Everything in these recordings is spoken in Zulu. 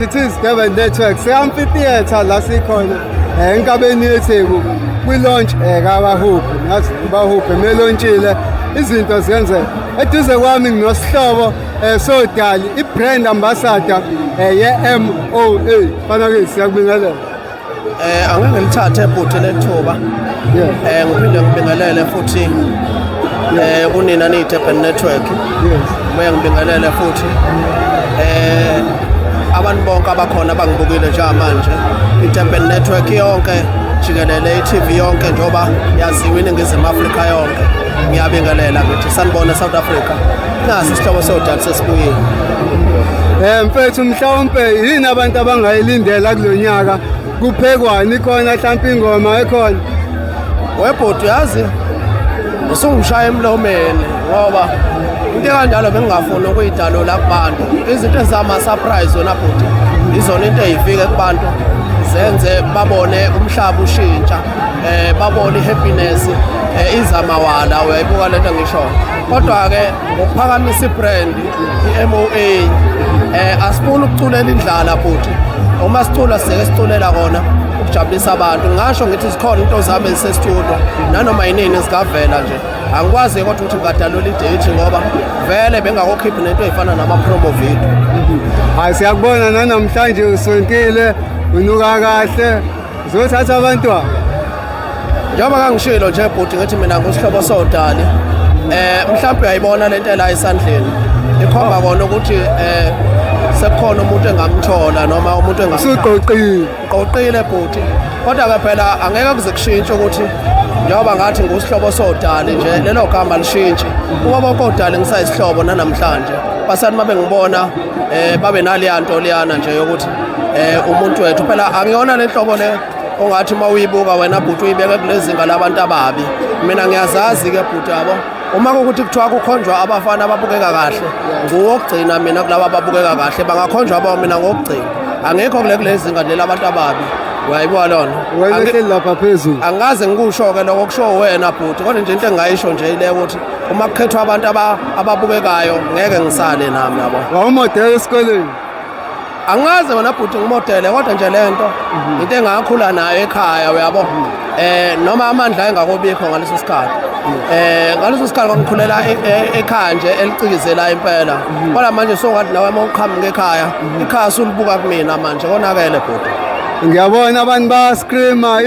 It is Durban Network. Se-amphitheatre la sikhona enkabeni yetheku kwi-launch kaBaHope. Nathi uBaHope melontshile izinto zenzeka. Eduze kwami nginosihlobo sodali i-brand ambassador ye-MOA. Fanake siyakubingelela. Angeke ngilithathe ibhuti lethuba. Ngiphinde ngibingelele futhi kunina neDurban Network. Ubuye ngibingelele futhi abantu bonke abakhona bangibukile njengamanje iDurban Network yonke jikelele iTV yonke njoba yaziwe iNingizimu Afrika yonke ngiyabingelela ngithi sanibona South Africa nasi isihlobo sodali sesibuyile. Mfethu mhlawumbe yini abantu abangayilindela kulonyaka kuphekwani khona mhlawumbe ingoma ekhona webhuti yazi usungishaya emlomeni ngoba into kanjalo bengingafuni ukuyidalula kubantu izinto ezama surprise zona bhuti izona into ezifike kubantu zenze babone umhlaba ushintsha babone ihappiness izamawala uyayibuka lento ngisho kodwa ke ngokuphakamisa ibrand iMOA asifuni ukuculela indlala bhuti uma sicula sike siculela kona ukujabulisa abantu ngisho ngithi sikhona into zami ezisestudio nanoma yinini zikavela nje angikwazi kodwa ukuthi ngadalula idate ngoba vele bengakokhiphi nento ezifana nama promo video. Hayi siyakubona namhlanje usontile unuka kahle uzothatha abantwana njengoba kangishilo nje bhuti ngithi mina ngusihlobo sodali mhlawumbe uyayibona lento la esandleni ikhomba kona ukuthi sekukhona umuntu engamthola noma umuntu engasuqoqile bhuti kodwa ke phela angeke kuze kushintshe ukuthi njengoba ngathi ngusihlobo sodali nje lelo gama lishintshi kuba bonke odali ngisayisihlobo namhlanje basani mabe ngibona babe naliyanto liyana nje yokuthi umuntu wethu phela angiyona lenhlobo le ongathi mawuyibuka wena bhuti uyibeke kulezinga labantu ababi mina ngiyazazi ke bhuti yabo uma ukuthi kuthiwa kukhonjwa abafana ababukeka kahle nguwokugcina mina kulabo ababukeka kahle bangakhonjwa aba mina ngokugcina angekho kulezinga leli abantu ababi uyayibuka lona wena ehleli lapha phezulu angaze ngikusho ke lokho kusho wena bhuti kodwa nje into engayisho nje ile ukuthi uma kukhethwa abantu ababukekayo ngeke ngisale nami yabo wawumodela esikoleni angaze wena bhuti ngimodele kodwa nje lento into engakhula nayo ekhaya uyabo noma amandla engakobikho ngaleso sikhathi ngaleso sikhathi ngikhulela ekhaya nje elicikizela impela kodwa manje songathi nawe uma uqhamuka ekhaya ikhaya sulibuka kumina manje konakele bhuti ngiyabona abantu bascreama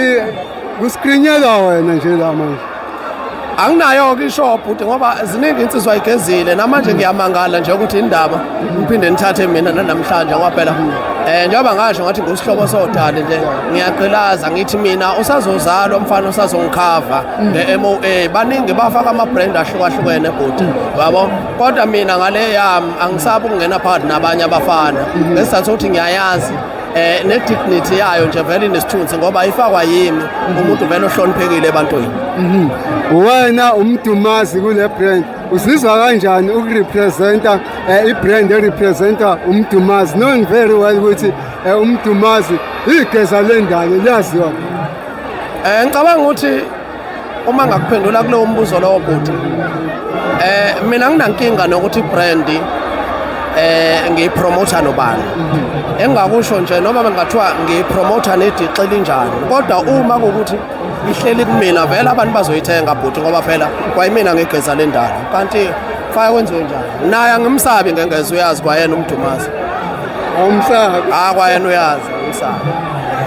kuskrinyelwa wena nje la manje anginayo ke isho bhuti ngoba ziningi insizwa ayigezile namanje ngiyamangala nje ukuthi indaba ngiphinde nithathe mina namhlanje ngoba phela njengoba ngasho ngathi ngusihlobo sodali nje ngiyaqhelaza ngithi mina usazozalwa umfana usazongikhava ngeMOA baningi bafaka ama brand ahlukahlukene bhuti yabo kodwa mina ngale yami angisabi ukungena phakathi nabanye abafana ngesizathu ukuthi ngiyayazi ne-dignity yayo nje vele inesithunzi ngoba ifakwa yimi umuntu vele ohloniphekile ebantwini. Wena umdumazi kule brand uzizwa kanjani ukurepresenta ibrand erepresenta umdumazi knowing very well ukuthi umdumazi igeza lendalo liyaziwa ngicabanga ukuthi uma ngakuphendula kulowo mbuzo lowo bhuti mina nginankinga nokuthi ibrand ngiyipromotha nobani engakusho nje noma bengathiwa ngiyipromotha nedixi linjani kodwa uma ukuthi ihleli kumina vele abantu bazoyithenga bhuti ngoba phela kwayimina ngegeza lendalo kanti faya kwenziwe njani naye angimsabi ngengeze uyazi kwayena umdumazi awumsabi kwayena uyazi umsabi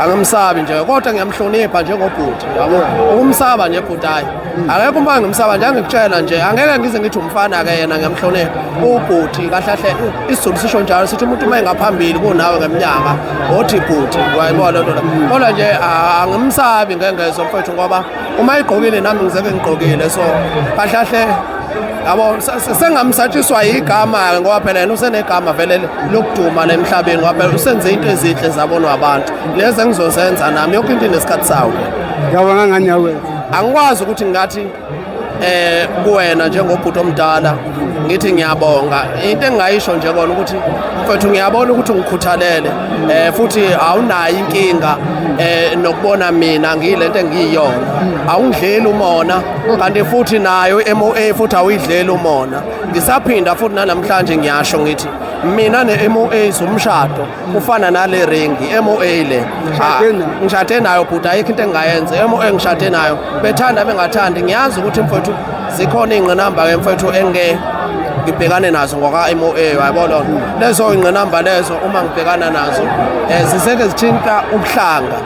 angimsabi nje kodwa ngiyamhlonipha njengobhuti yabo ukumsaba nje bhuti hayi akekho uma ngimsaba nje ngikutshela nje angeke ngize ngithi umfana ke yena ngiyamhlonipha ubhuti kahle kahle isizulu sisho njalo sithi umuntu uma engaphambili kunawe ngeminyaka othi bhuti wayibona lento kodwa nje angimsabi ngengeze mfethu ngoba uma igqokile nami ngizeke ngigqokile so kahle kahle yabo sengamsatshiswa igama ngoba phela yena usenegama vele lokuduma emhlabeni ngoba phela usenze into ezinhle zabonwa abantu lezi engizozenza nami yonke into inesikhathi sawo ngiyabona ngani yawe angikwazi ukuthi ngathi kuwena njengobhuti omdala ngithi ngiyabonga into engayisho nje kona ukuthi mfethu ngiyabona ukuthi ungikhuthalele futhi awunayo inkinga nokubona mina ngiyilento engiyiyona awungidlela umona kanti futhi nayo iMOA futhi awuyidlela umona ngisaphinda futhi namhlanje ngiyasho ngithi mina ne-MOA somshado kufana nale ringi MOA le ngishade nayo bhuti ayikho into engingayenza MOA ngishade nayo bethanda bengathandi ngiyazi ukuthi mfowethu zikhona iy'ngqinamba-ke mfowethu ngibhekane nazo ngoka-MOA yayibona lezo iy'ngqinamba lezo uma ngibhekana nazo ziseke zithinta ubuhlanga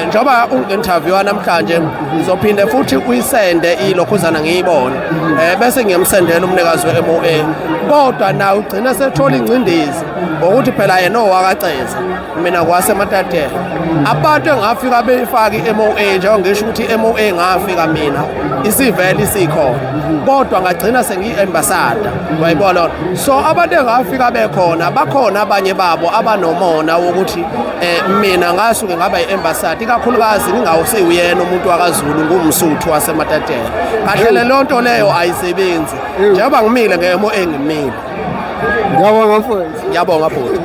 njengoba ungi-interviewa namhlanje ngizophinde futhi uyisende ilokhuzana ngiyibone bese ngiyamsendela umnikazi we-MOA kodwa nawe ugcina sethola ingcindezi ngokuthi phela yena owakaceza mina kwaseMatatele abantu engafika beyifaka i-MOA njengoba ngisho ukuthi i-MOA ngafika mina isivele isikhona kodwa ngagcina sengiyi-ambassador wayibona so abantu engafika bekhona bakhona abanye babo abanomona wokuthi mina ngasuke ngaba yi-ambassador ikakhulukazi ngingawusiwuyena umuntu wakaZulu ngumsuthu waseMatatele kahle leyo nto leyo ayisebenzi njengoba ngimile nge-MOA ngimile. Ngiyabonga mfowethu. Ngiyabonga bhuti.